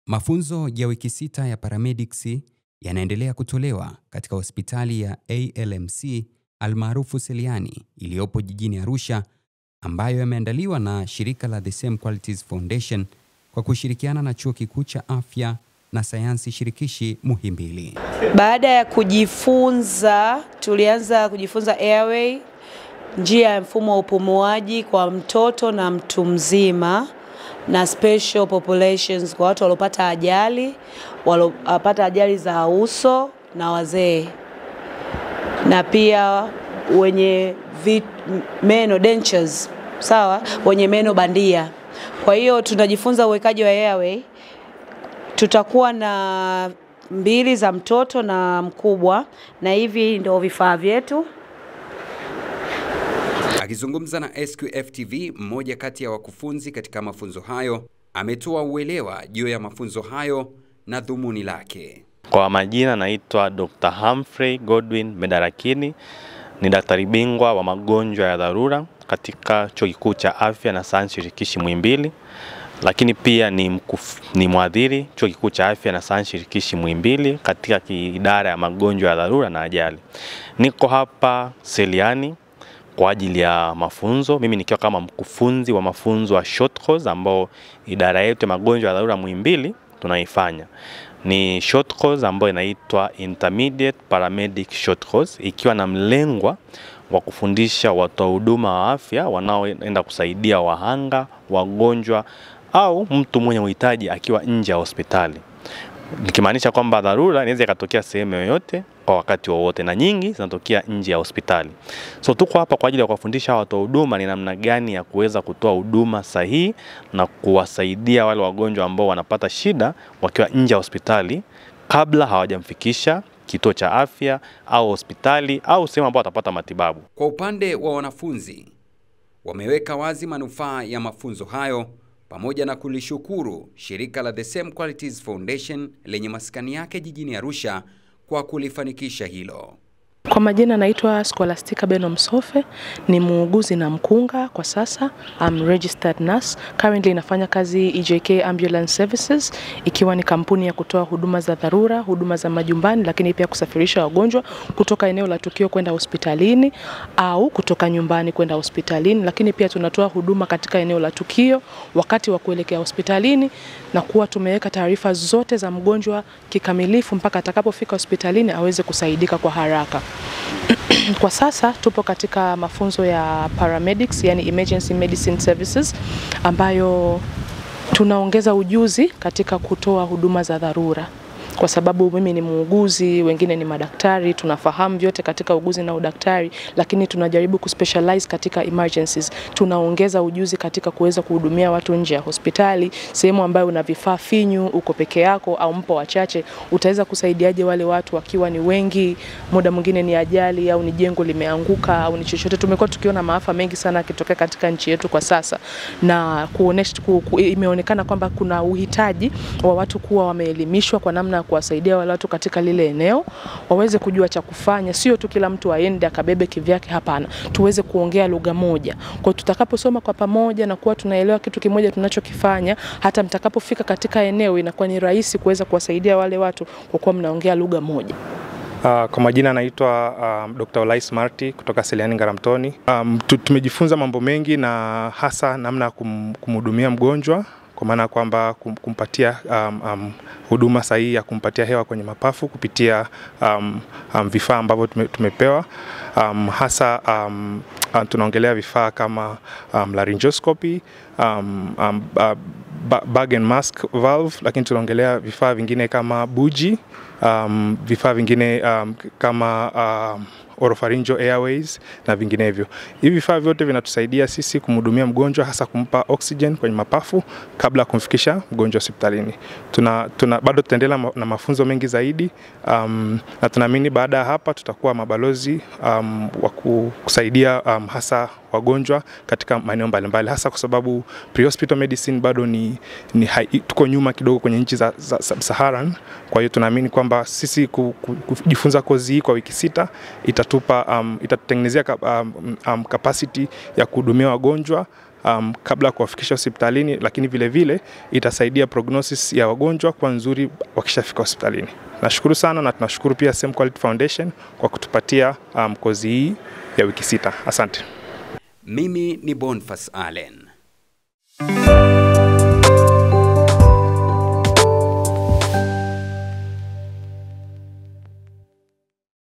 Mafunzo ya wiki 6 ya paramedics yanaendelea kutolewa katika hospitali ya ALMC almaarufu Seliani iliyopo jijini Arusha, ambayo yameandaliwa na shirika la The Same Qualities Foundation kwa kushirikiana na Chuo Kikuu cha Afya na Sayansi Shirikishi Muhimbili. Baada ya kujifunza, tulianza kujifunza airway, njia ya mfumo wa upumuaji kwa mtoto na mtu mzima, na special populations kwa watu waliopata ajali za uso na wazee, na pia wenye meno dentures, sawa, wenye meno bandia. Kwa hiyo tunajifunza uwekaji wa airway. Tutakuwa na 2 za mtoto na mkubwa, na hivi ndio vifaa vyetu. Akizungumza na SQF TV, mmoja kati ya wakufunzi katika mafunzo hayo ametoa uelewa juu ya mafunzo hayo na dhumuni lake. Kwa majina naitwa Dr. Humphrey Godwin Medarakini, ni daktari bingwa wa magonjwa ya dharura katika Chuo Kikuu cha Afya na Sayansi Shirikishi Muhimbili, lakini pia ni mwadhiri Chuo Kikuu cha Afya na Sayansi Shirikishi Muhimbili katika idara ya magonjwa ya dharura na ajali. Niko hapa Seliani kwa ajili ya mafunzo, mimi nikiwa kama mkufunzi wa mafunzo wa short course ambao idara yetu ya magonjwa ya dharura Muhimbili tunaifanya. Ni short course ambayo inaitwa Intermediate Paramedic Short Course, ikiwa na mlengwa wa kufundisha watoa huduma wa afya wanaoenda kusaidia wahanga, wagonjwa au mtu mwenye uhitaji akiwa nje ya hospitali. Nikimaanisha kwamba dharura inaweza ikatokea sehemu yoyote kwa wakati wowote, na nyingi zinatokea nje ya hospitali. So tuko hapa kwa ajili ya kuwafundisha watoa huduma ni namna gani ya kuweza kutoa huduma sahihi na kuwasaidia wale wagonjwa ambao wanapata shida wakiwa nje ya hospitali kabla hawajamfikisha kituo cha afya au hospitali au sehemu ambapo watapata matibabu. Kwa upande wa wanafunzi, wameweka wazi manufaa ya mafunzo hayo pamoja na kulishukuru shirika la The Same Qualities Foundation lenye maskani yake jijini Arusha kwa kulifanikisha hilo. Kwa majina naitwa Scholastica Beno Msofe, ni muuguzi na mkunga kwa sasa. I'm registered nurse. Currently nafanya kazi EJK Ambulance Services, ikiwa ni kampuni ya kutoa huduma za dharura, huduma za majumbani, lakini pia kusafirisha wagonjwa kutoka eneo la tukio kwenda hospitalini au kutoka nyumbani kwenda hospitalini, lakini pia tunatoa huduma katika eneo la tukio wakati wa kuelekea hospitalini, na kuwa tumeweka taarifa zote za mgonjwa kikamilifu mpaka atakapofika hospitalini aweze kusaidika kwa haraka. Kwa sasa tupo katika mafunzo ya paramedics, yani emergency medicine services, ambayo tunaongeza ujuzi katika kutoa huduma za dharura. Kwa sababu mimi ni muuguzi, wengine ni madaktari, tunafahamu vyote katika uguzi na udaktari, lakini tunajaribu kuspecialize katika emergencies. Tunaongeza ujuzi katika kuweza kuhudumia watu nje ya hospitali, sehemu ambayo una vifaa finyu, uko peke yako au mpo wachache, utaweza kusaidiaje wale watu wakiwa ni wengi, muda mwingine ni ajali au ni jengo limeanguka au ni chochote. Tumekuwa tukiona maafa mengi sana yakitokea katika nchi yetu kwa sasa, na imeonekana kwamba kuna uhitaji wa watu kuwa wameelimishwa kwa namna kuwasaidia wale watu katika lile eneo, waweze kujua cha kufanya, sio tu kila mtu aende akabebe kivyake, hapana. Tuweze kuongea lugha moja. Kwa tutakaposoma kwa pamoja na kuwa tunaelewa kitu kimoja tunachokifanya, hata mtakapofika katika eneo inakuwa ni rahisi kuweza kuwasaidia wale watu kwa kuwa mnaongea lugha moja. Kwa majina naitwa Dr. Olais Marti kutoka Seliani Ngaramtoni. Tumejifunza mambo mengi, na hasa namna ya kumhudumia mgonjwa, kwa maana kwamba kumpatia huduma sahihi ya kumpatia hewa kwenye mapafu kupitia vifaa ambavyo tumepewa. Hasa tunaongelea vifaa kama laryngoscopy, bag and mask valve, lakini tunaongelea vifaa vingine kama buji, vifaa vingine kama oropharyngeal airways na vinginevyo. Hivi vifaa vyote vinatusaidia sisi kumhudumia mgonjwa, hasa kumpa oxygen kwenye mapafu kabla kumfikisha mgonjwa hospitalini. Bado tutaendelea na mafunzo mengi zaidi, na tunaamini baada ya hapa tutakuwa mabalozi wa kusaidia hasa wagonjwa katika maeneo mbalimbali, hasa kwa sababu pre-hospital medicine bado tuko nyuma kidogo kwenye nchi za Sub-Saharan. Kwa hiyo tunaamini kwamba sisi kujifunza kozi hii kwa wiki 6 itatutengenezea capacity ya kuhudumia wagonjwa kabla ya kuwafikisha hospitalini, lakini vile vile itasaidia prognosis ya wagonjwa kwa nzuri wakishafika hospitalini. Nashukuru sana na tunashukuru pia Same Quality Foundation kwa kutupatia kozi hii ya wiki 6. Asante. Mimi ni Boniface Allen.